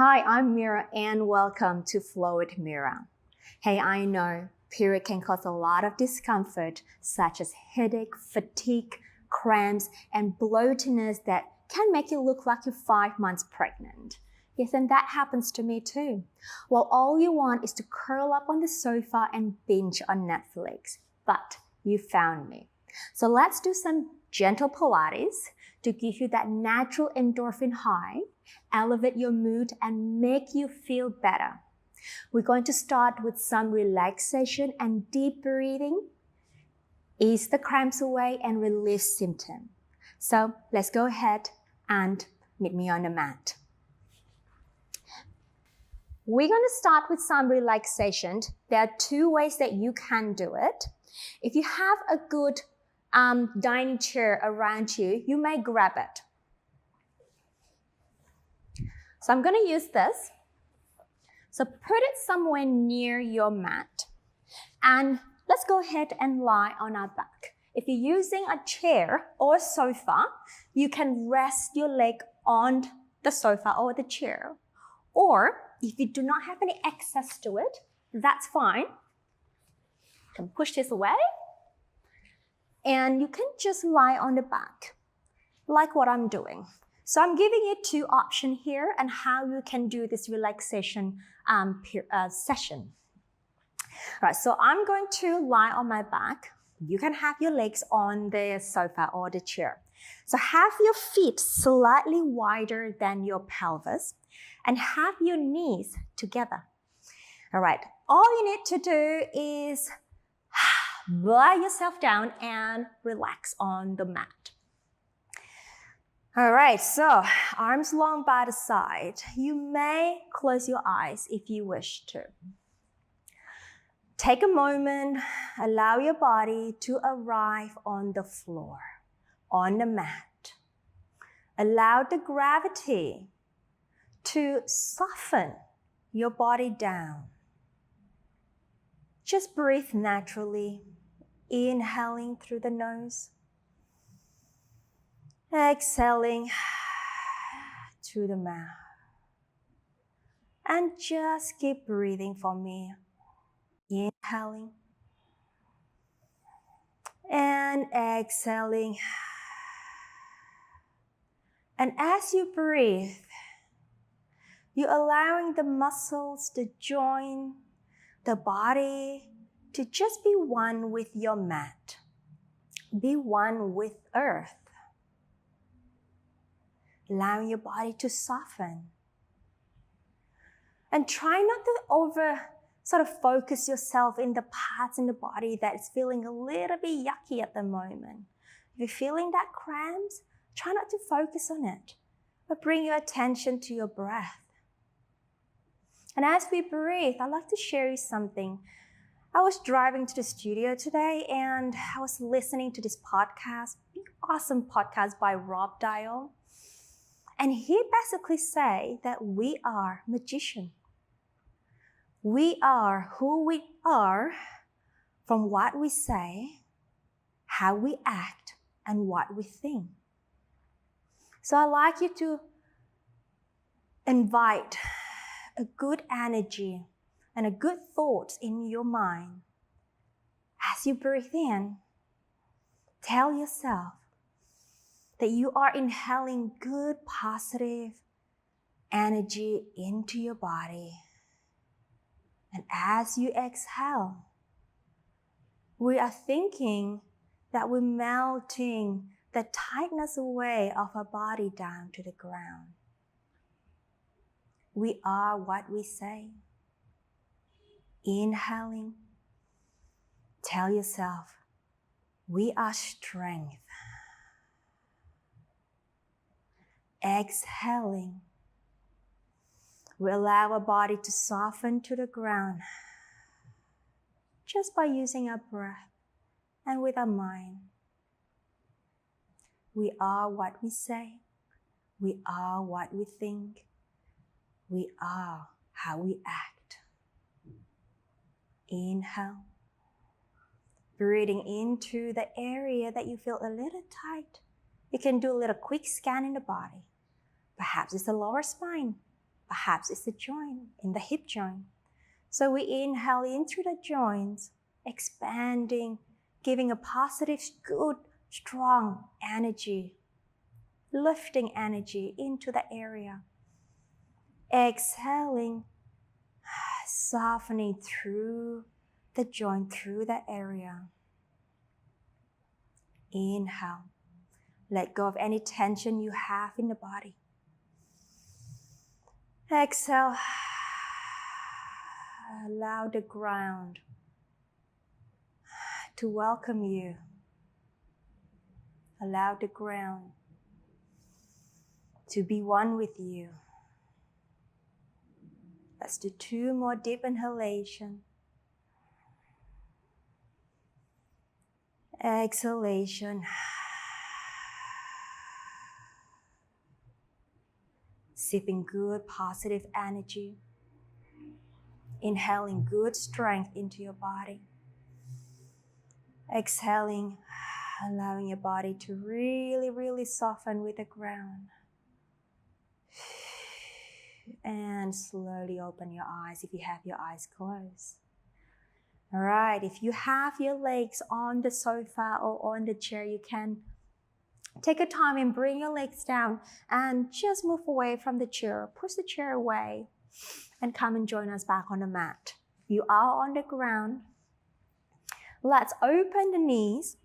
Hi, I'm Mira and welcome to Flow with Mira. Hey, I know period can cause a lot of discomfort such as headache, fatigue, cramps, and bloatiness that can make you look like you're 5 months pregnant. Yes, and that happens to me too. Well, all you want is to curl up on the sofa and binge on Netflix, but you found me. So let's do some gentle Pilates to give you that natural endorphin high, elevate your mood, and make you feel better. We're going to start with some relaxation and deep breathing, ease the cramps away, and relieve symptoms. So let's go ahead and meet me on the mat. We're going to start with some relaxation. There are 2 ways that you can do it. If you have a good dining chair around you, you may grab it. So I'm going to use this. So put it somewhere near your mat. And let's go ahead and lie on our back. If you're using a chair or a sofa, you can rest your leg on the sofa or the chair. Or if you do not have any access to it, that's fine. You can push this away. And you can just lie on the back, like what I'm doing. So I'm giving you 2 options here and how you can do this relaxation session. All right, so I'm going to lie on my back. You can have your legs on the sofa or the chair. So have your feet slightly wider than your pelvis and have your knees together. All right, all you need to do is lie yourself down and relax on the mat. All right, so arms long by the side. You may close your eyes if you wish to. Take a moment, allow your body to arrive on the floor, on the mat. Allow the gravity to soften your body down. Just breathe naturally, inhaling through the nose, exhaling through the mouth. And just keep breathing for me. Inhaling and exhaling. And as you breathe, you're allowing the muscles, the joint, the body to just be one with your mat. Be one with earth. Allowing your body to soften. And try not to focus yourself in the parts in the body that is feeling a little bit yucky at the moment. If you're feeling that cramps, try not to focus on it, but bring your attention to your breath. And as we breathe, I'd like to share you something. I was driving to the studio today and I was listening to this podcast, awesome podcast by Rob Dial. And he basically say that we are magicians. We are who we are from what we say, how we act, and what we think. So I'd like you to invite a good energy and a good thought in your mind. As you breathe in, tell yourself that you are inhaling good, positive energy into your body. And as you exhale, we are thinking that we're melting the tightness away of our body down to the ground. We are what we say. Inhaling, tell yourself, we are strength. Exhaling, we allow our body to soften to the ground just by using our breath and with our mind. We are what we say. We are what we think. We are how we act. Inhale, breathing into the area that you feel a little tight. You can do a little quick scan in the body. Perhaps it's the lower spine. Perhaps it's the joint in the hip joint. So we inhale in through the joints, expanding, giving a positive, good, strong energy, lifting energy into the area. Exhaling, softening through the joint, through the area. Inhale. Let go of any tension you have in the body. Exhale. Allow the ground to welcome you. Allow the ground to be one with you. Let's do 2 more deep inhalation. Exhalation. Sipping good positive energy. Inhaling good strength into your body. Exhaling, allowing your body to really, really soften with the ground. And slowly open your eyes if you have your eyes closed. All right, if you have your legs on the sofa or on the chair, you can take a time and bring your legs down and just move away from the chair. Push the chair away and come and join us back on the mat. You are on the ground. Let's open the knees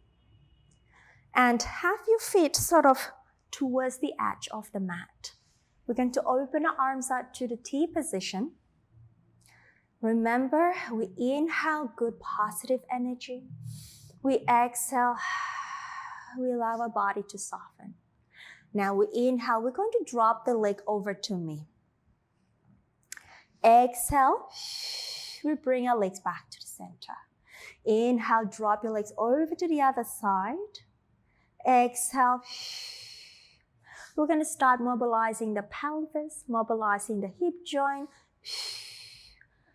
and have your feet sort of towards the edge of the mat. We're going to open our arms out to the T position. Remember, we inhale good positive energy. We exhale, we allow our body to soften. Now we inhale, we're going to drop the leg over to me. Exhale, we bring our legs back to the center. Inhale, drop your legs over to the other side. Exhale, we're going to start mobilizing the pelvis, mobilizing the hip joint,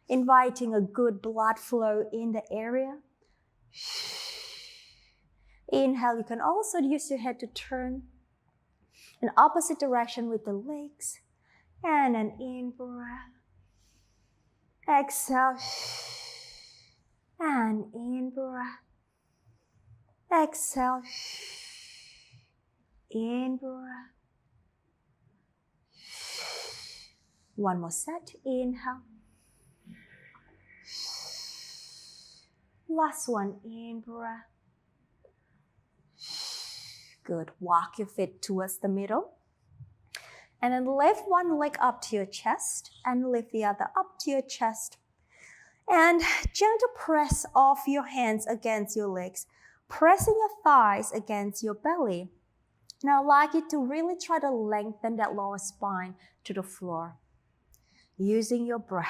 inviting a good blood flow in the area. Inhale, you can also use your head to turn in opposite direction with the legs. And an in breath. Exhale. And in breath. Exhale. In breath. One more set. Inhale. Last one. In breath. Good. Walk your feet towards the middle. And then lift one leg up to your chest and lift the other up to your chest. And gentle press off your hands against your legs, pressing your thighs against your belly. Now I'd like you to really try to lengthen that lower spine to the floor using your breath.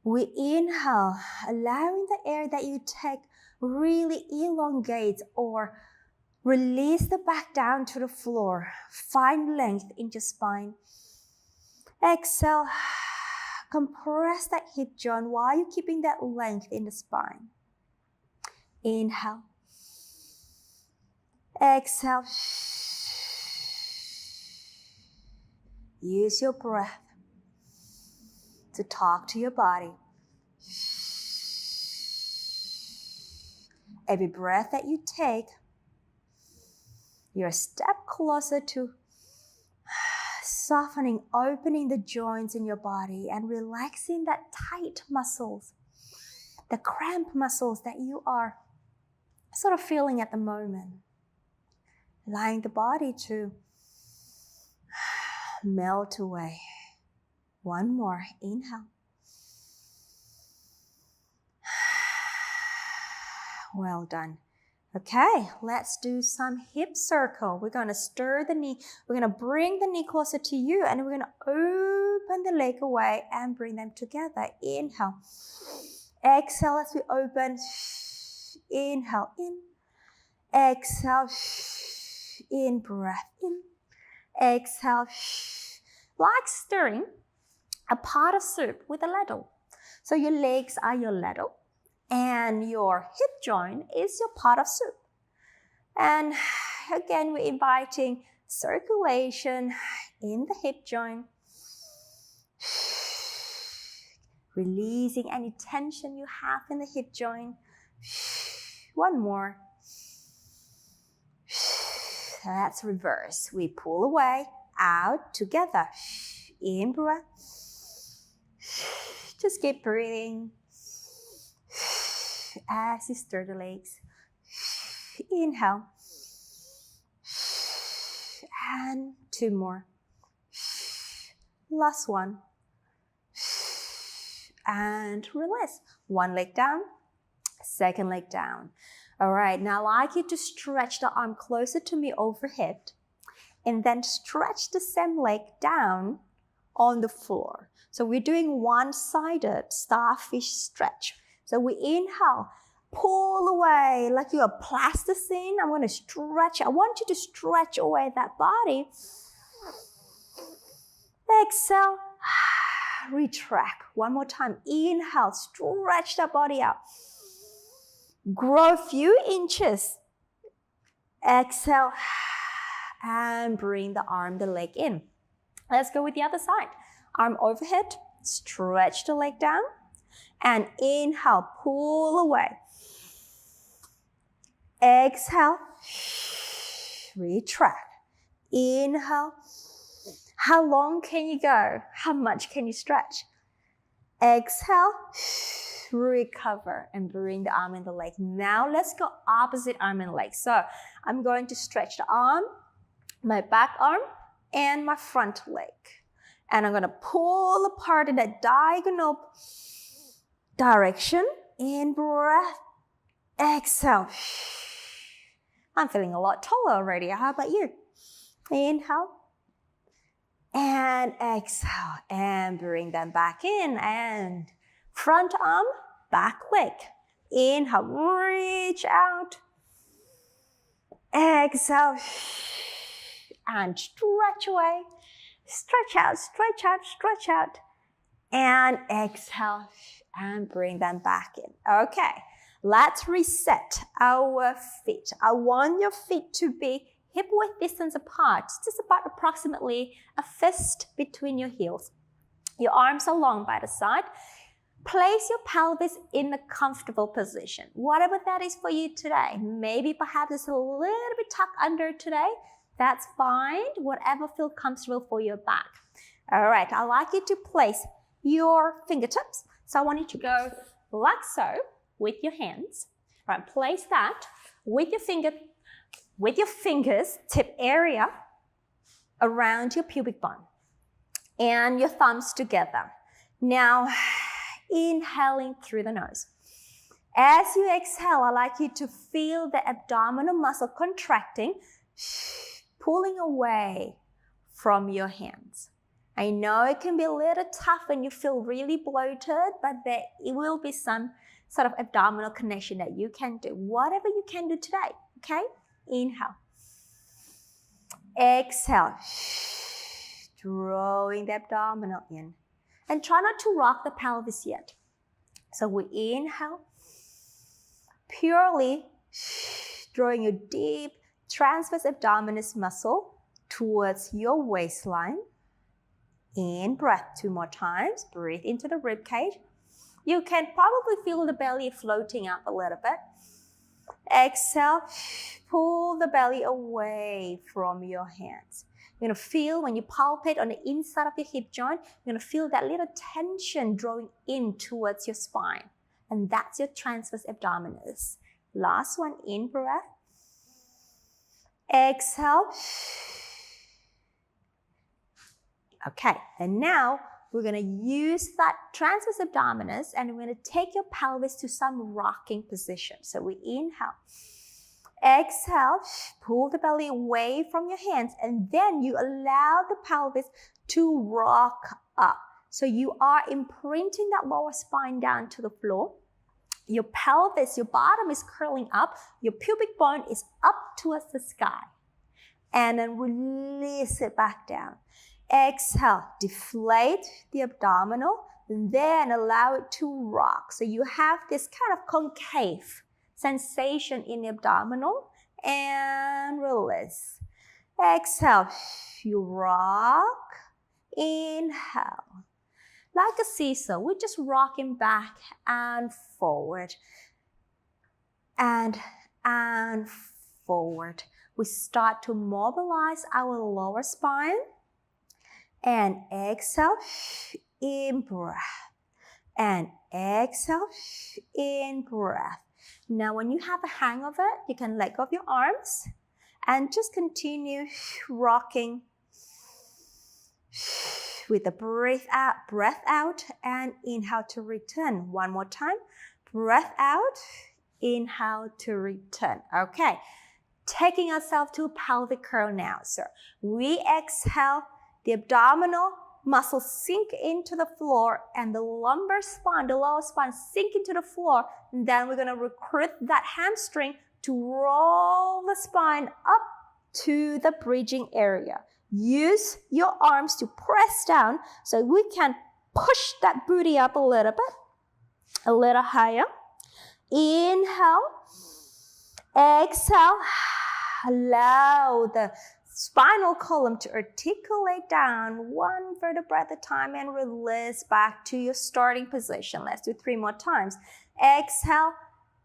We inhale, allowing the air that you take really elongates or release the back down to the floor. Find length in your spine. Exhale, compress that hip joint while you're keeping that length in the spine. Inhale. Exhale. Use your breath to talk to your body. Every breath that you take, you're a step closer to softening, opening the joints in your body and relaxing that tight muscles, the cramp muscles that you are sort of feeling at the moment. Allowing the body to melt away. One more. Inhale. Well done. Okay, let's do some hip circle. We're going to stir the knee. We're going to bring the knee closer to you and we're going to open the leg away and bring them together. Inhale. Exhale as we open. Inhale in. Exhale. In. Breath in. Exhale. Like stirring a pot of soup with a ladle. So your legs are your ladle. And your hip joint is your pot of soup. And again, we're inviting circulation in the hip joint. Releasing any tension you have in the hip joint. One more. Let's reverse. We pull away, out, together. In breath. Just keep breathing. As you stir the legs. Inhale. And 2 more. Last one. And release. 1 leg down, 2nd leg down. All right, now I'd like you to stretch the arm closer to me overhead and then stretch the same leg down on the floor. So we're doing one-sided starfish stretch. So we inhale, pull away like you're plasticine. I'm going to stretch. I want you to stretch away that body. Exhale, retract. One more time. Inhale, stretch the body out. Grow a few inches. Exhale, and bring the arm, the leg in. Let's go with the other side. Arm overhead, stretch the leg down, and inhale, pull away. Exhale, retract. Inhale. How long can you go? How much can you stretch? Exhale, recover, and bring the arm and the leg. Now let's go opposite arm and leg. So I'm going to stretch the arm, my back arm, and my front leg. And I'm going to pull apart in that diagonal direction. In breath, exhale. I'm feeling a lot taller already. How about you? Inhale. And exhale. And bring them back in. And front arm, back leg. Inhale, reach out. Exhale. And stretch away. Stretch out, stretch out, stretch out. And exhale. And bring them back in. Okay, let's reset our feet. I want your feet to be hip-width distance apart, just about approximately a fist between your heels. Your arms are long by the side. Place your pelvis in a comfortable position, whatever that is for you today. Maybe perhaps it's a little bit tucked under today. That's fine, whatever feels comfortable for your back. All right, I'd like you to place your fingertips. So I want you to go like so with your hands. All right, place that with your fingers, tip area around your pubic bone and your thumbs together. Now, inhaling through the nose. As you exhale, I'd like you to feel the abdominal muscle contracting, pulling away from your hands. I know it can be a little tough when you feel really bloated, but there will be some sort of abdominal connection that you can do. Whatever you can do today, okay? Inhale. Exhale. Drawing the abdominal in. And try not to rock the pelvis yet. So we inhale. Purely drawing your deep transverse abdominis muscle towards your waistline. In breath 2 more times. Breathe into the rib cage. You can probably feel the belly floating up a little bit. Exhale. Pull the belly away from your hands. You're going to feel when you palpate on the inside of your hip joint, you're going to feel that little tension drawing in towards your spine. And that's your transverse abdominis. Last one, in breath. Exhale. Okay, and now we're going to use that transverse abdominis and we're going to take your pelvis to some rocking position. So we inhale. Exhale, pull the belly away from your hands and then you allow the pelvis to rock up. So you are imprinting that lower spine down to the floor. Your pelvis, your bottom is curling up. Your pubic bone is up towards the sky. And then release it back down. Exhale, deflate the abdominal, and then allow it to rock. So you have this kind of concave sensation in the abdominal, and release. Exhale, you rock. Inhale. like a seesaw. We're just rocking back and forward and forward. We start to mobilize our lower spine and exhale, in breath, and exhale, in breath. Now when you have a hang of it, you can let go of your arms and just continue rocking with the breath out and inhale to return. One more time, breath out, inhale to return. Okay, taking ourselves to a pelvic curl now. So we exhale, the abdominal muscles sink into the floor and the lumbar spine, the lower spine sink into the floor. And then we're gonna recruit that hamstring to roll the spine up to the bridging area. Use your arms to press down so we can push that booty up a little bit, a little higher. Inhale, exhale, allow the spinal column to articulate down one vertebra at a time and release back to your starting position. Let's do 3 more times. Exhale,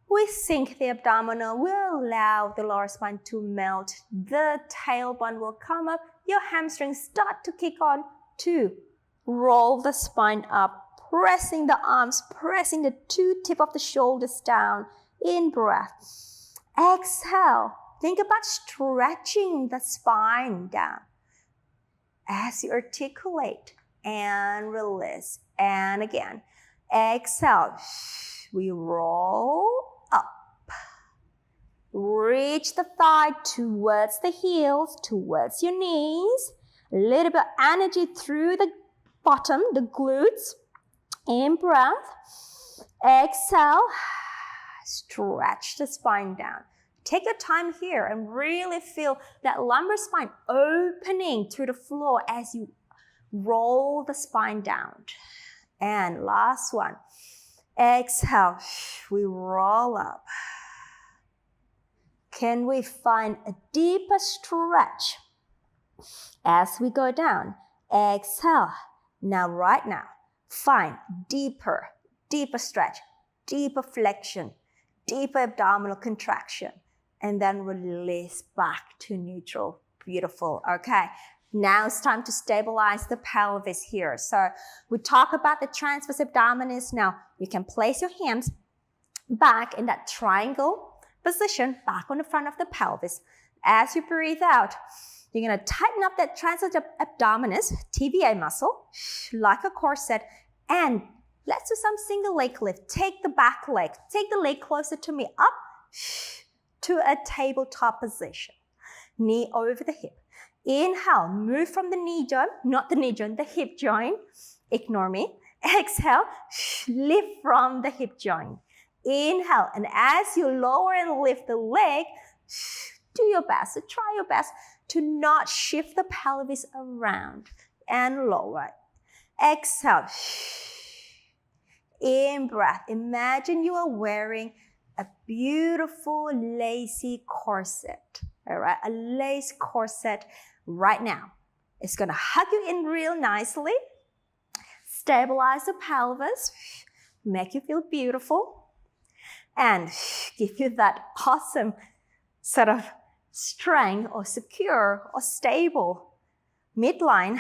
we sink the abdominal, we allow the lower spine to melt, the tailbone will come up, your hamstrings start to kick on to roll the spine up, pressing the arms, pressing the 2 tips of the shoulders down, in breath. Exhale, think about stretching the spine down as you articulate and release. And again, exhale, we roll up. Reach the thigh towards the heels, towards your knees. A little bit of energy through the bottom, the glutes. In breath. Exhale, stretch the spine down. Take your time here and really feel that lumbar spine opening through the floor as you roll the spine down. And last one. Exhale, we roll up. Can we find a deeper stretch as we go down? Exhale. Now, right now, find deeper stretch, deeper flexion, deeper abdominal contraction, and then release back to neutral. Beautiful. Okay. Now it's time to stabilize the pelvis here. So we talk about the transverse abdominis. Now you can place your hands back in that triangle position, back on the front of the pelvis. As you breathe out, you're going to tighten up that transverse abdominis, TVA muscle, like a corset, and let's do some single leg lift. Take the back leg, take the leg closer to me, up to a tabletop position. Knee over the hip. Inhale, move from the knee joint, not the knee joint, the hip joint. Ignore me. Exhale, lift from the hip joint. Inhale, and as you lower and lift the leg, do your best, try your best to not shift the pelvis around and lower. Exhale. In breath, imagine you are wearing a beautiful lacy corset. All right, a lace corset right now. It's gonna hug you in real nicely, stabilize the pelvis, make you feel beautiful, and give you that awesome sort of strength or secure or stable midline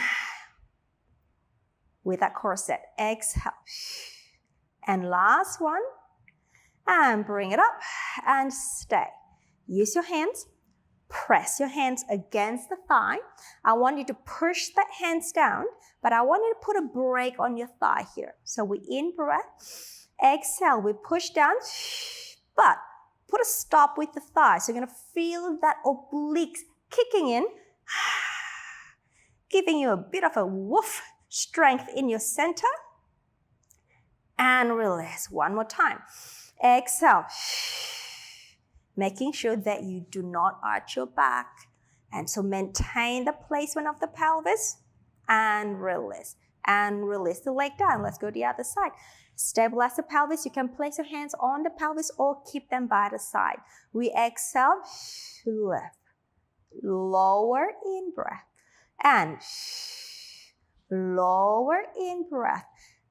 with that corset. Exhale. And last one, and bring it up and stay. Use your hands, press your hands against the thigh. I want you to push the hands down, but I want you to put a brake on your thigh here. So we in breath, exhale, we push down, but put a stop with the thigh. So you're gonna feel that obliques kicking in, giving you a bit of a woof strength in your center. And release. One more time. Exhale. Making sure that you do not arch your back. And so maintain the placement of the pelvis and release. And release the leg down. Let's go to the other side. Stabilize the pelvis. You can place your hands on the pelvis or keep them by the side. We exhale, lift. Lower in breath. And lower in-breath.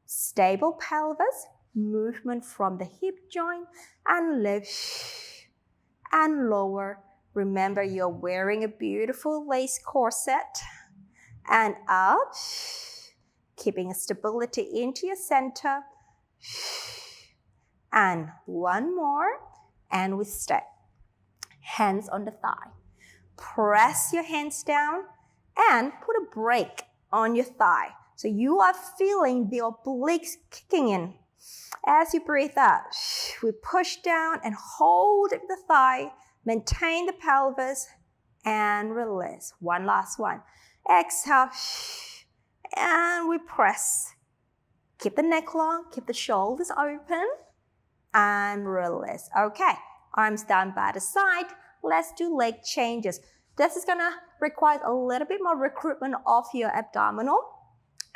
Stable pelvis, movement from the hip joint, and lift and lower. Remember, you're wearing a beautiful lace corset. And up, keeping stability into your center. And one more, and we stay. Hands on the thigh. Press your hands down and put a brake on your thigh. So you are feeling the obliques kicking in. As you breathe out, we push down and hold the thigh, maintain the pelvis, and release. One last one. Exhale, and we press. Keep the neck long, keep the shoulders open, and release. Okay, arms down by the side. Let's do leg changes. This is gonna require a little bit more recruitment of your abdominal,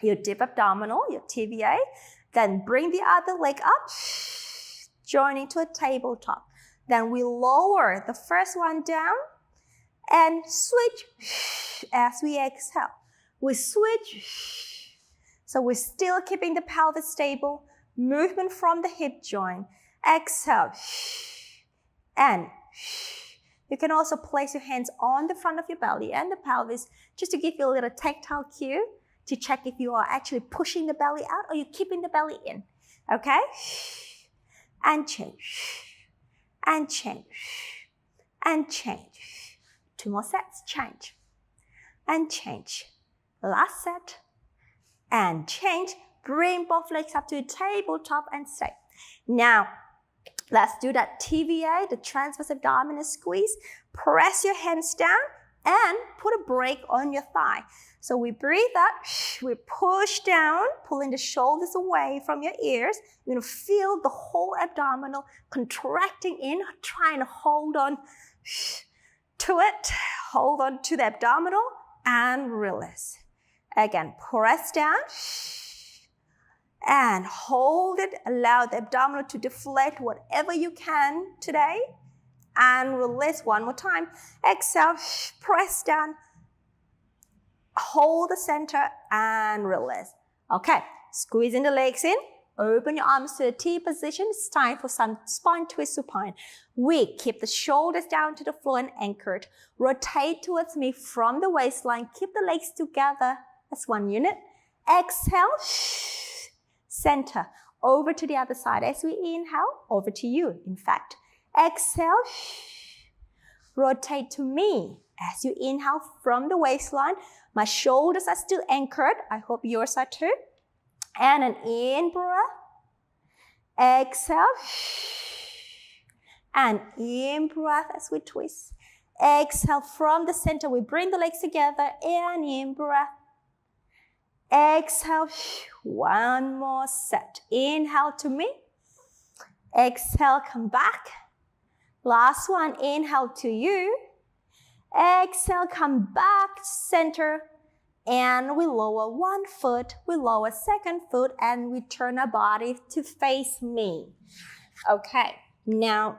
your deep abdominal, your TVA. Then bring the other leg up, joining to a tabletop. Then we lower the first one down and switch as we exhale. We switch. So we're still keeping the pelvis stable. Movement from the hip joint. Exhale. And you can also place your hands on the front of your belly and the pelvis just to give you a little tactile cue to check if you are actually pushing the belly out or you're keeping the belly in. Okay? And change. And change. And change. 2 more sets. Change. And change. Last set. And change. Bring both legs up to the tabletop and stay. Now, let's do that TVA, the transverse abdominal squeeze. Press your hands down and put a brake on your thigh. So we breathe out, we push down, pulling the shoulders away from your ears. You're gonna feel the whole abdominal contracting in, trying to hold on to it. Hold on to the abdominal and release. Again, press down and hold it. Allow the abdominal to deflate whatever you can today. And release one more time. Exhale, press down. Hold the center and release. Okay, squeezing the legs in. Open your arms to the T position. It's time for some spine twist supine. We keep the shoulders down to the floor and anchored. Rotate towards me from the waistline. Keep the legs together as one unit. Exhale, center. Over to the other side. As we inhale, over to you, in fact. Exhale, rotate to me. As you inhale from the waistline, my shoulders are still anchored. I hope yours are too. And an in-breath. Exhale. And in-breath as we twist. Exhale from the center. We bring the legs together. And in-breath. Exhale. One more set. Inhale to me. Exhale, come back. Last one. Inhale to you. Exhale, come back, center, and we lower one foot, we lower second foot, and we turn our body to face me. Okay, now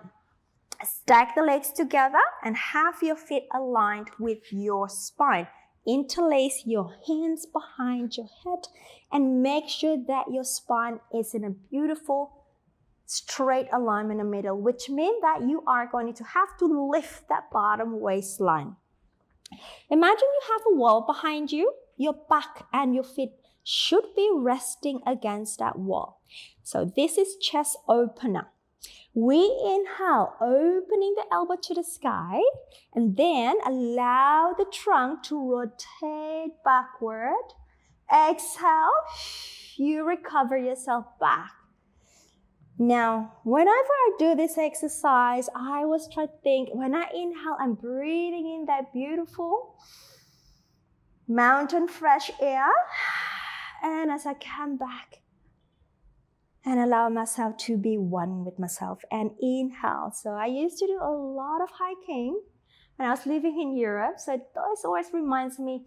stack the legs together and have your feet aligned with your spine. Interlace your hands behind your head and make sure that your spine is in a beautiful straight alignment in the middle, which means that you are going to have to lift that bottom waistline. Imagine you have a wall behind you. Your back and your feet should be resting against that wall. So this is chest opener. We inhale, opening the elbow to the sky, and then allow the trunk to rotate backward. Exhale, you recover yourself back. Now, whenever I do this exercise, I always try to think, when I inhale, I'm breathing in that beautiful mountain fresh air. And as I come back and allow myself to be one with myself and inhale. So I used to do a lot of hiking when I was living in Europe. So this always reminds me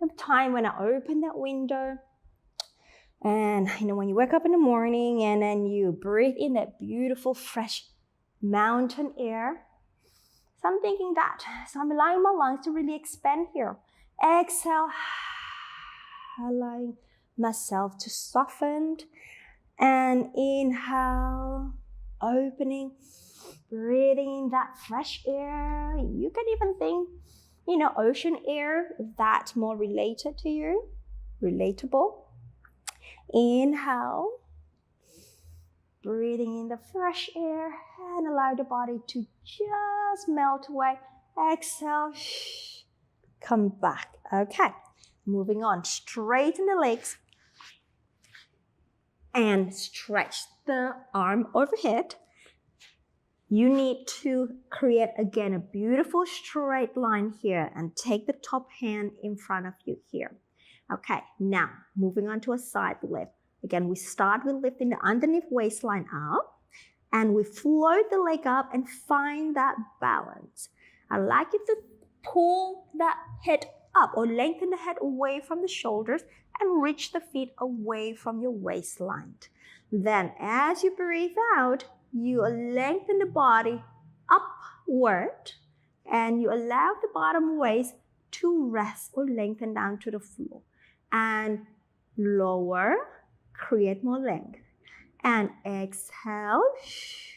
of the time when I opened that window. And when you wake up in the morning and then you breathe in that beautiful, fresh mountain air. So I'm thinking that. So I'm allowing my lungs to really expand here. Exhale. allowing myself to soften. And inhale, opening, breathing in that fresh air. You can even think, ocean air, that's more related to you, relatable. Inhale, breathing in the fresh air and allow the body to just melt away. Exhale, come back. Okay, moving on. Straighten the legs and stretch the arm overhead. You need to create again a beautiful straight line here and take the top hand in front of you here. Okay, now moving on to a side lift. Again, we start with lifting the underneath waistline up and we float the leg up and find that balance. I'd like you to pull that head up or lengthen the head away from the shoulders and reach the feet away from your waistline. Then as you breathe out, you lengthen the body upward and you allow the bottom waist to rest or lengthen down to the floor. And lower, create more length. And exhale,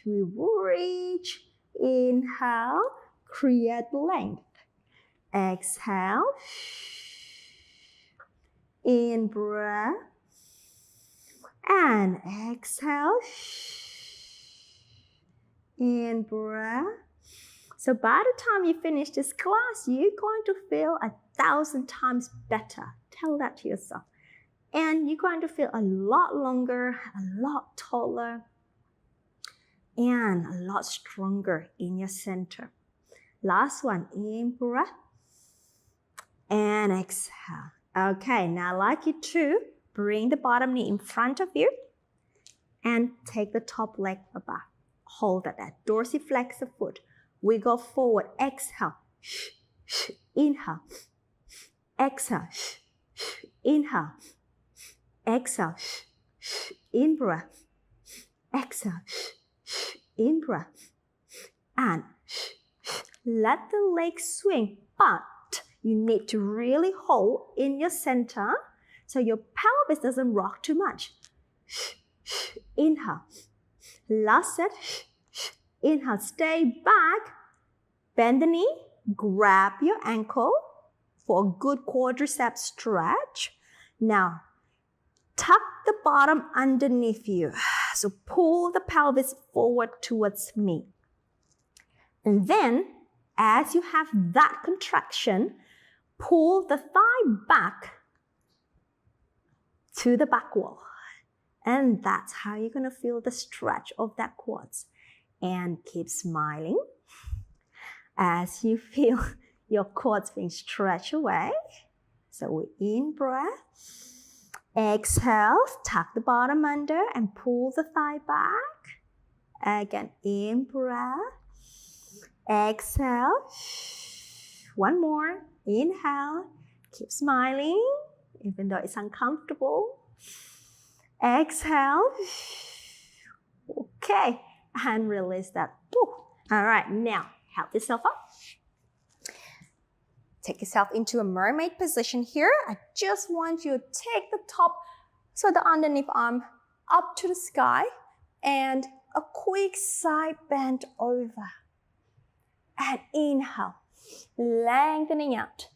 we reach. Inhale, create length. Exhale, in breath. And exhale, in breath. So by the time you finish this class, you're going to feel 1,000 times better. Tell that to yourself. And you're going to feel a lot longer, a lot taller, and a lot stronger in your center. Last one, in breath. And exhale. Okay, now I'd like you to bring the bottom knee in front of you and take the top leg back. Hold at that. Dorsiflex the foot. We go forward. Exhale. Inhale. Exhale. Inhale. Exhale. In breath. Exhale. In breath. And let the legs swing. But you need to really hold in your center so your pelvis doesn't rock too much. Inhale. Last set. Inhale. Stay back. Bend the knee. Grab your ankle for a good quadricep stretch. Now, tuck the bottom underneath you. So pull the pelvis forward towards me. And then, as you have that contraction, pull the thigh back to the back wall. And that's how you're going to feel the stretch of that quads. And keep smiling as you feel your quads being stretched away. So we in breath. Exhale, tuck the bottom under and pull the thigh back. Again, in breath. Exhale. One more. Inhale. Keep smiling, even though it's uncomfortable. Exhale. Okay. And release that. All right, now help yourself up. Take yourself into a mermaid position here. I just want you to take the top, so the underneath arm up to the sky and a quick side bend over. And inhale, lengthening out.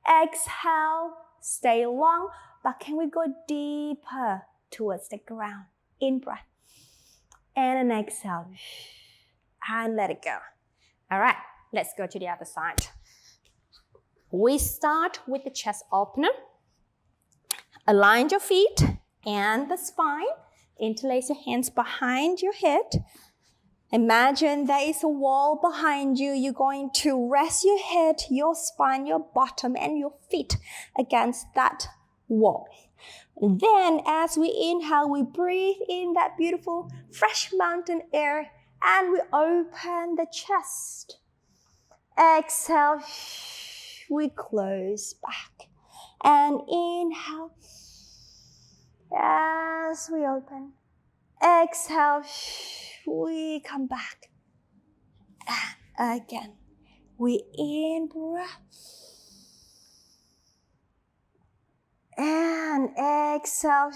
Exhale, stay long, but can we go deeper towards the ground? In breath. And an exhale. And let it go. All right, let's go to the other side. We start with the chest opener. Align your feet and the spine. Interlace your hands behind your head. Imagine there is a wall behind you. You're going to rest your head, your spine, your bottom, and your feet against that wall. Then as we inhale, we breathe in that beautiful fresh mountain air and we open the chest. Exhale, we close back. And inhale, as we open. Exhale, we come back. And again, we in breath. And exhale.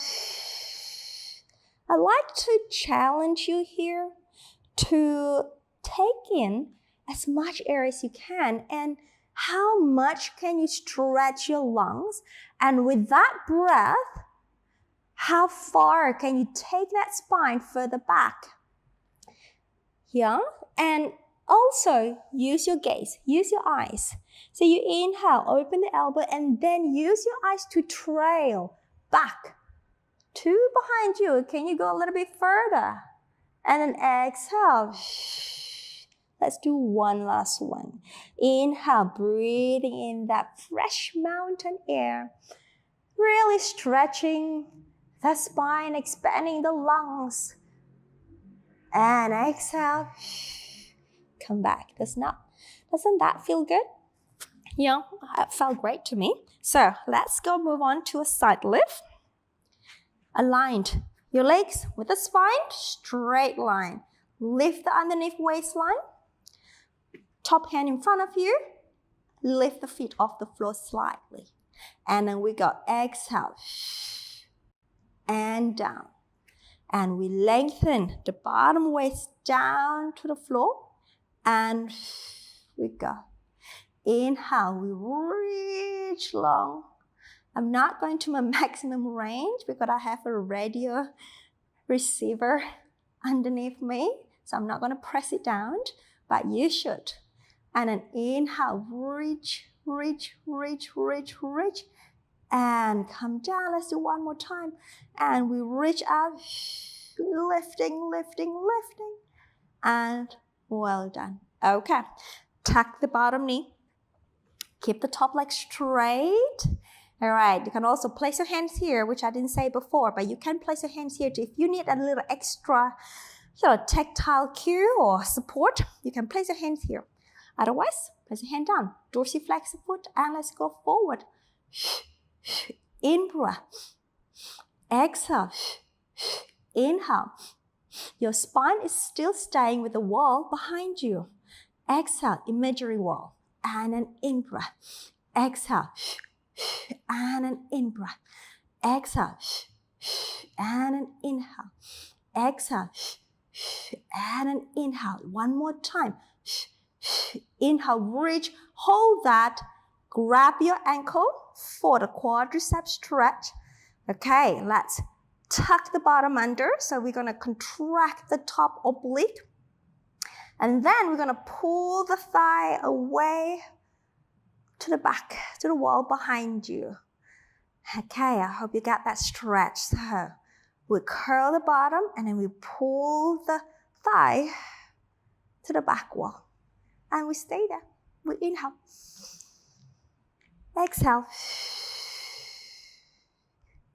I'd like to challenge you here to take in as much air as you can, and how much can you stretch your lungs? And with that breath, how far can you take that spine further back? Yeah, and also use your gaze, use your eyes. So you inhale, open the elbow, and then use your eyes to trail back. 2 behind you. Can you go a little bit further? And then exhale. Let's do one last one. Inhale, breathing in that fresh mountain air. Really stretching the spine, expanding the lungs. And exhale. Come back. Doesn't that feel good? Yeah, it felt great to me. So let's go move on to a side lift. Aligned your legs with the spine, straight line. Lift the underneath waistline. Top hand in front of you. Lift the feet off the floor slightly. And then we go exhale. And down. And we lengthen the bottom waist down to the floor. And we go. Inhale, we reach long. I'm not going to my maximum range because I have a radio receiver underneath me. So I'm not going to press it down, but you should. And then inhale, reach, reach, reach, reach, reach. And come down. Let's do one more time. And we reach out, lifting, lifting, lifting. And well done. Okay. Tuck the bottom knee. Keep the top leg straight. All right. You can also place your hands here, which I didn't say before, but you can place your hands here too. If you need a little extra, tactile cue or support, you can place your hands here. Otherwise, place your hand down. Dorsiflex the foot, and let's go forward. In breath. Exhale. Inhale. Your spine is still staying with the wall behind you. Exhale, imaginary wall. And an in-breath. Exhale. And an in-breath. Exhale. And an inhale. Exhale. And an inhale. One more time. Inhale, reach. Hold that. Grab your ankle for the quadricep stretch. Okay, let's tuck the bottom under. So we're going to contract the top oblique. And then we're going to pull the thigh away to the back, to the wall behind you. Okay, I hope you got that stretch. So we curl the bottom and then we pull the thigh to the back wall. And we stay there. We inhale. Exhale.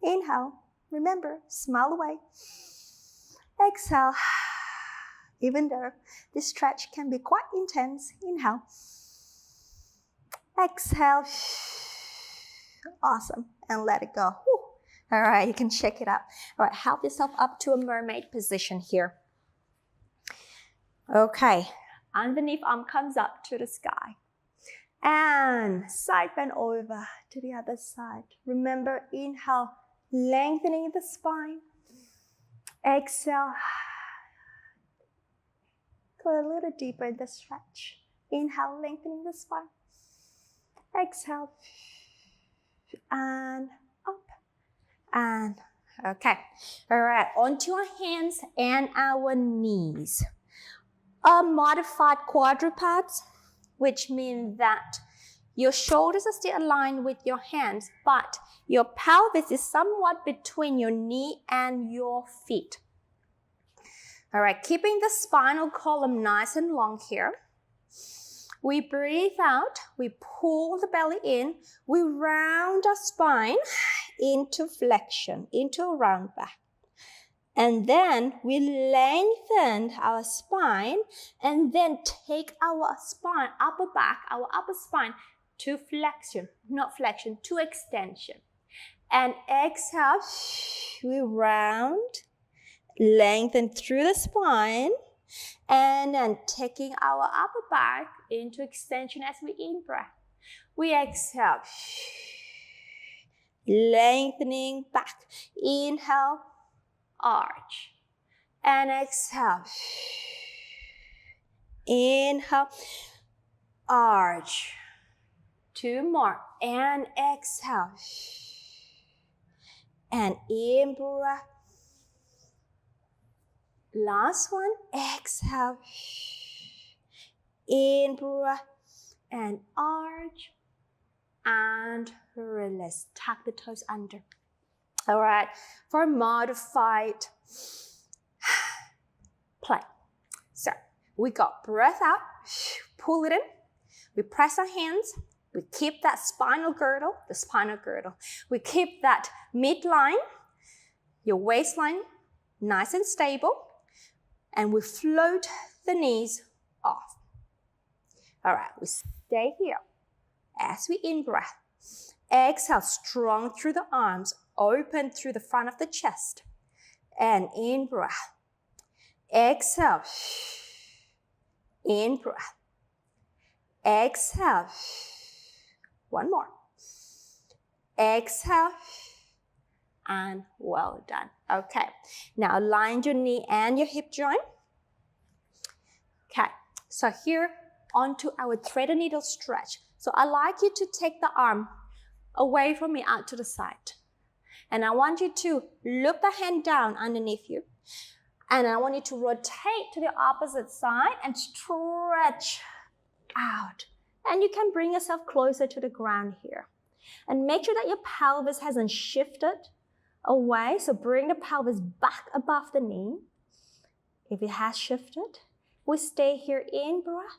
Inhale. Remember, smile away. Exhale. Even though this stretch can be quite intense, inhale. Exhale. Awesome. And let it go. Whew. All right, you can shake it up. All right, help yourself up to a mermaid position here. Okay, underneath arm comes up to the sky. And side bend over to the other side. Remember, inhale, lengthening the spine. Exhale. Go a little deeper in the stretch. Inhale, lengthening the spine. Exhale. And up. And okay. All right, onto our hands and our knees. A modified quadrupeds, which means that your shoulders are still aligned with your hands, but your pelvis is somewhat between your knee and your feet. All right, keeping the spinal column nice and long here. We breathe out, we pull the belly in, we round our spine into flexion, into a round back. And then we lengthen our spine and then take our spine, upper back, our upper spine to flexion, not flexion, to extension. And exhale, we round, lengthen through the spine, and then taking our upper back into extension as we in-breath. We exhale, lengthening back. Inhale, arch. And exhale. Inhale, arch. 2 more. And exhale. And in breath. Last one. Exhale. In breath. And arch. And release. Tuck the toes under. All right. For modified plank. So we got breath out. Pull it in. We press our hands. We keep that spinal girdle, the spinal girdle. We keep that midline, your waistline, nice and stable. And we float the knees off. All right, we stay here. As we in-breath, exhale, strong through the arms, open through the front of the chest. And in-breath. Exhale. In-breath. Exhale. One more. Exhale. And well done. Okay. Now align your knee and your hip joint. Okay. So here onto our thread and needle stretch. So I'd like you to take the arm away from me out to the side. And I want you to look the hand down underneath you. And I want you to rotate to the opposite side and stretch out. And you can bring yourself closer to the ground here. And make sure that your pelvis hasn't shifted away. So bring the pelvis back above the knee. If it has shifted, we stay here in breath.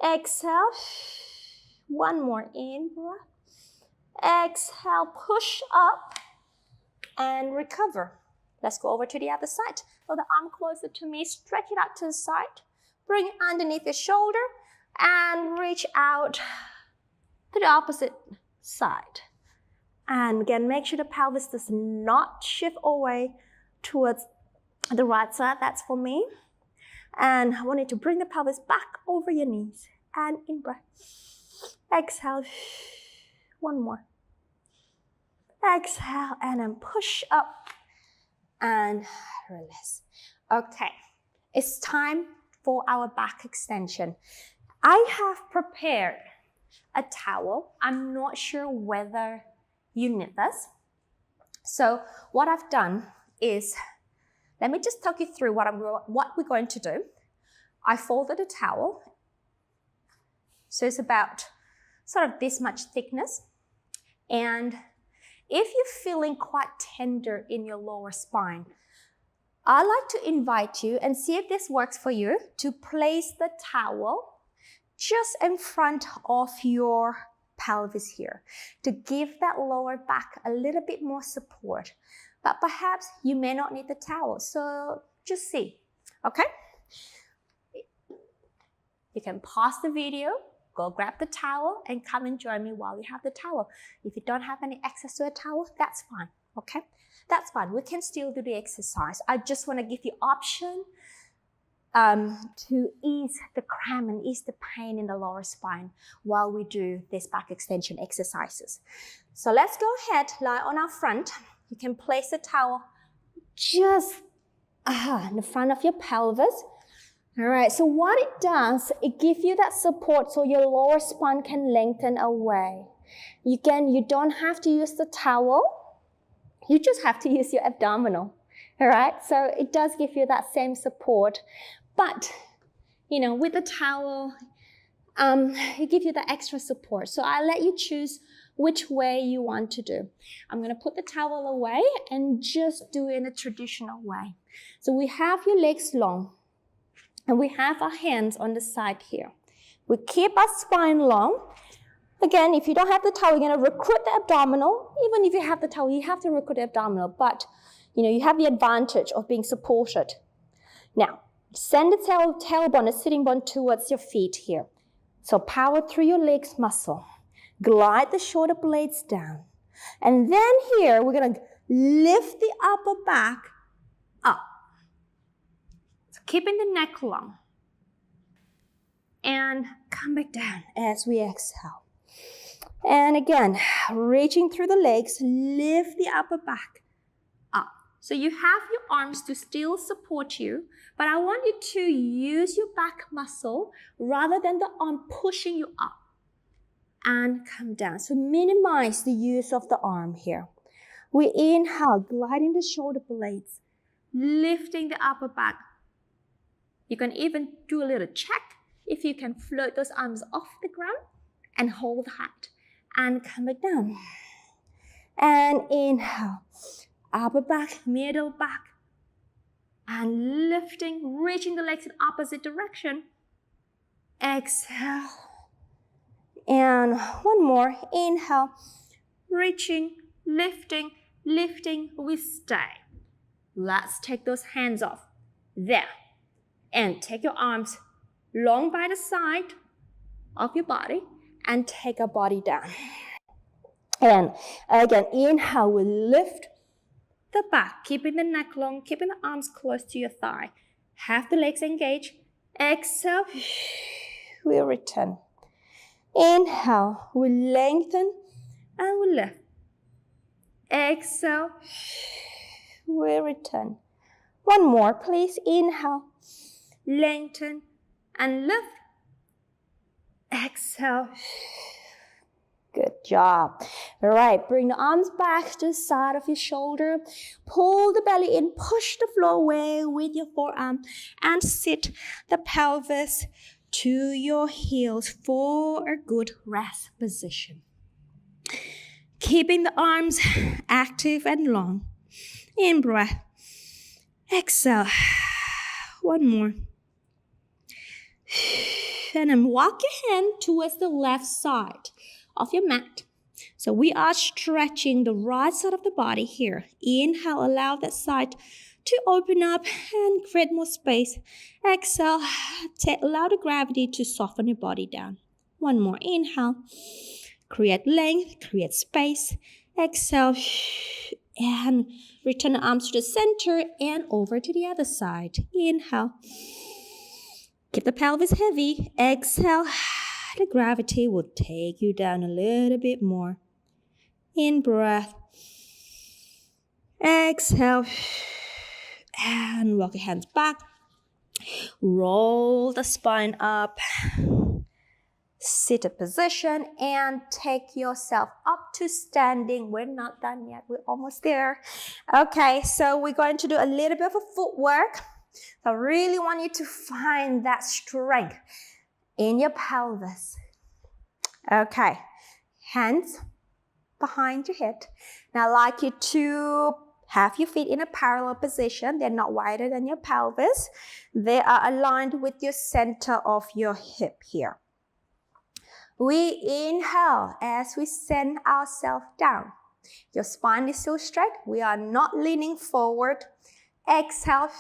Exhale. One more in breath. Exhale, push up and recover. Let's go over to the other side. Put the arm closer to me, stretch it out to the side. Bring it underneath your shoulder and reach out to the opposite side. And again, make sure the pelvis does not shift away towards the right side. That's for me. And I want you to bring the pelvis back over your knees. And in breath. Exhale. One more. Exhale and then push up and release. Okay, it's time for our back extension. I have prepared a towel. I'm not sure whether you need this. So what I've done is, let me just talk you through what we're going to do. I folded a towel. So it's about sort of this much thickness. And if you're feeling quite tender in your lower spine, I'd like to invite you and see if this works for you to place the towel just in front of your pelvis here to give that lower back a little bit more support. But perhaps you may not need the towel, so just see, okay? You can pause the video, go grab the towel and come and join me while you have the towel. If you don't have any access to a towel, that's fine, okay? That's fine, we can still do the exercise. I just wanna give you option to ease the cramp and ease the pain in the lower spine while we do these back extension exercises. So let's go ahead, lie on our front. You can place the towel just in the front of your pelvis. All right, so what it does, it gives you that support so your lower spine can lengthen away. Again, you don't have to use the towel. You just have to use your abdominal. All right, so it does give you that same support. But, you know, with the towel, it gives you the extra support. So I'll let you choose which way you want to do. I'm gonna put the towel away and just do it in a traditional way. So we have your legs long and we have our hands on the side here. We keep our spine long. Again, if you don't have the towel, you're gonna recruit the abdominal. Even if you have the towel, you have to recruit the abdominal, but you know, you have the advantage of being supported. Now, send the tailbone, the sitting bone towards your feet here. So power through your legs muscle. Glide the shoulder blades down. And then here, we're gonna lift the upper back up. So keeping the neck long. And come back down as we exhale. And again, reaching through the legs, lift the upper back up. So you have your arms to still support you, but I want you to use your back muscle rather than the arm pushing you up. And come down. So minimize the use of the arm here. We inhale, gliding the shoulder blades, lifting the upper back. You can even do a little check if you can float those arms off the ground and hold that. And come back down. And inhale, upper back, middle back. And lifting, reaching the legs in opposite direction. Exhale. And one more. Inhale, reaching, lifting, lifting. We stay. Let's take those hands off. There. And take your arms long by the side of your body and take your body down. And again, inhale, we lift the back, keeping the neck long, keeping the arms close to your thigh. Have the legs engaged. Exhale, we return. Inhale, we lengthen and we lift. Exhale, we return. One more, please. Inhale, lengthen and lift. Exhale. Good job. All right, bring the arms back to the side of your shoulder. Pull the belly in, push the floor away with your forearm, and sit the pelvis to your heels for a good rest position. Keeping the arms active and long. In breath. Exhale. One more. And then walk your hand towards the left side of your mat. So we are stretching the right side of the body here. Inhale, allow that side to open up and create more space. Exhale, allow the gravity to soften your body down. One more. Inhale, create length, create space. Exhale, and return the arms to the center and over to the other side. Inhale. Keep the pelvis heavy. Exhale. The gravity will take you down a little bit more. In breath. Exhale. And walk your hands back. Roll the spine up. Seated position and take yourself up to standing. We're not done yet. We're almost there. Okay, so we're going to do a little bit of a footwork. So I really want you to find that strength in your pelvis. Okay, hands behind your head. Now I'd like you to have your feet in a parallel position. They're not wider than your pelvis. They are aligned with your center of your hip here. We inhale as we send ourselves down. Your spine is still straight. We are not leaning forward. Exhale,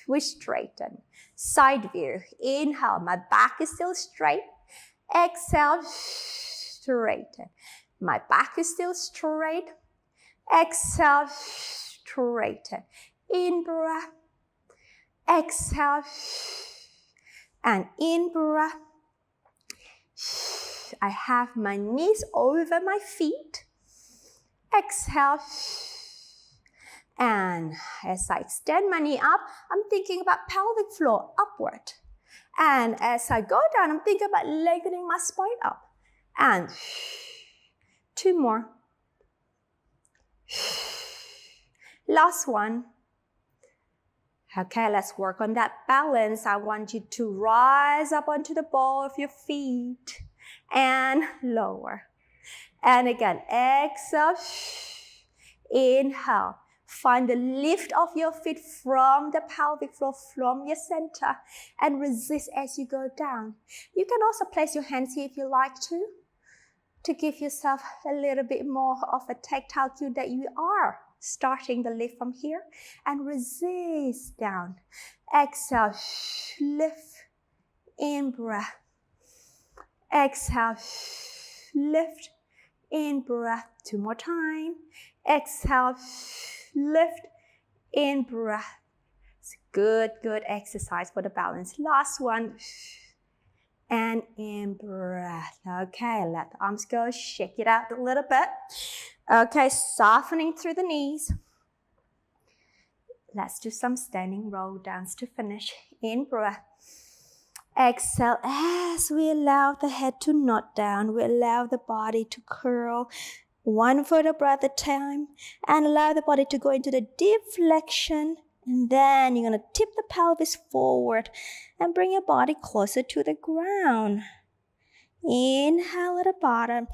we straighten. Side view. Inhale, my back is still straight. Exhale, straighten. My back is still straight. Exhale, straighten. In breath. Exhale. And in breath. I have my knees over my feet. Exhale. And as I extend my knee up, I'm thinking about pelvic floor upward. And as I go down, I'm thinking about lengthening my spine up. And two more. Last one. Okay, let's work on that balance. I want you to rise up onto the ball of your feet and lower. And again, exhale, inhale. Find the lift of your feet from the pelvic floor, from your center, and resist as you go down. You can also place your hands here if you like to give yourself a little bit more of a tactile cue that you are starting the lift from here, and resist down. Exhale, lift, in breath. Exhale, lift, in breath. Two more time. Exhale, lift, in breath. It's good exercise for the balance. Last one. and in breath. Okay, let the arms go. Shake it out a little bit. Okay, softening through the knees. Let's do some standing roll downs to finish. In breath. Exhale as we allow the head to nod down. We allow the body to curl one vertebra at a time and allow the body to go into the deep flexion. And then you're going to tip the pelvis forward and bring your body closer to the ground. Inhale at the bottom.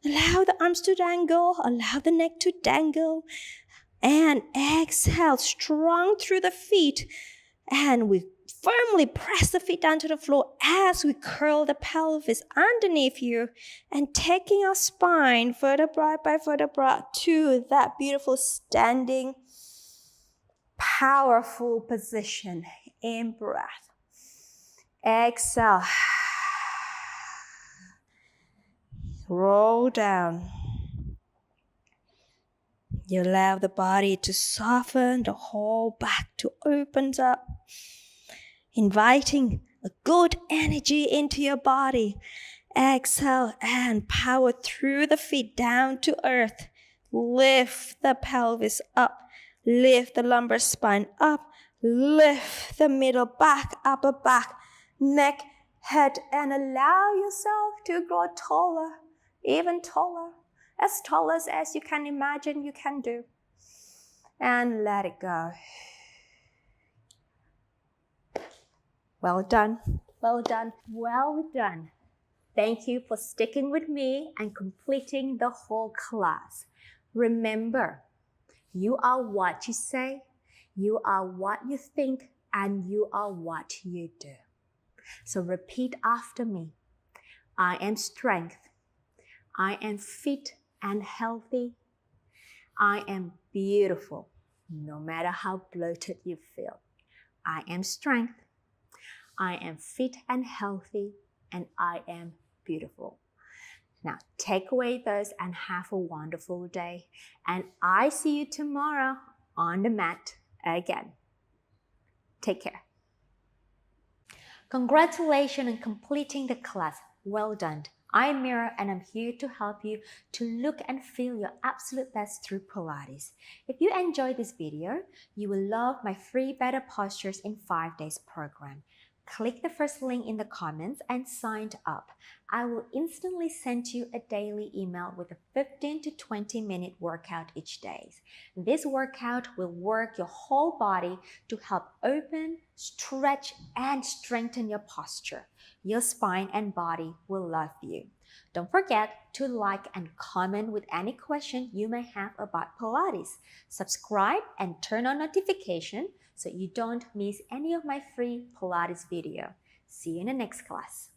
Allow the arms to dangle. Allow the neck to dangle. And exhale, strong through the feet. And we firmly press the feet down to the floor as we curl the pelvis underneath you and taking our spine vertebra by vertebra to that beautiful standing, powerful position. In breath. Exhale. Roll down. You allow the body to soften, the whole back to open up, inviting a good energy into your body. Exhale and power through the feet down to earth. Lift the pelvis up. Lift the lumbar spine up. Lift the middle back, upper back, neck, head, and allow yourself to grow taller, even taller. As tall as you can imagine you can do. And let it go. Well done, well done, well done. Thank you for sticking with me and completing the whole class. Remember, you are what you say, you are what you think, and you are what you do. So repeat after me. I am strength. I am fit and healthy. I am beautiful, no matter how bloated you feel. I am strength. I am fit and healthy, and I am beautiful. Now, take away those and have a wonderful day. And I see you tomorrow on the mat again. Take care. Congratulations on completing the class. Well done. I'm Mira and I'm here to help you to look and feel your absolute best through Pilates. If you enjoyed this video, you will love my free Better Postures in 5 Days program. Click the first link in the comments and sign up. I will instantly send you a daily email with a 15 to 20 minute workout each day. This workout will work your whole body to help open, stretch, and strengthen your posture. Your spine and body will love you. Don't forget to like and comment with any question you may have about Pilates. Subscribe and turn on notifications so you don't miss any of my free Pilates video. See you in the next class.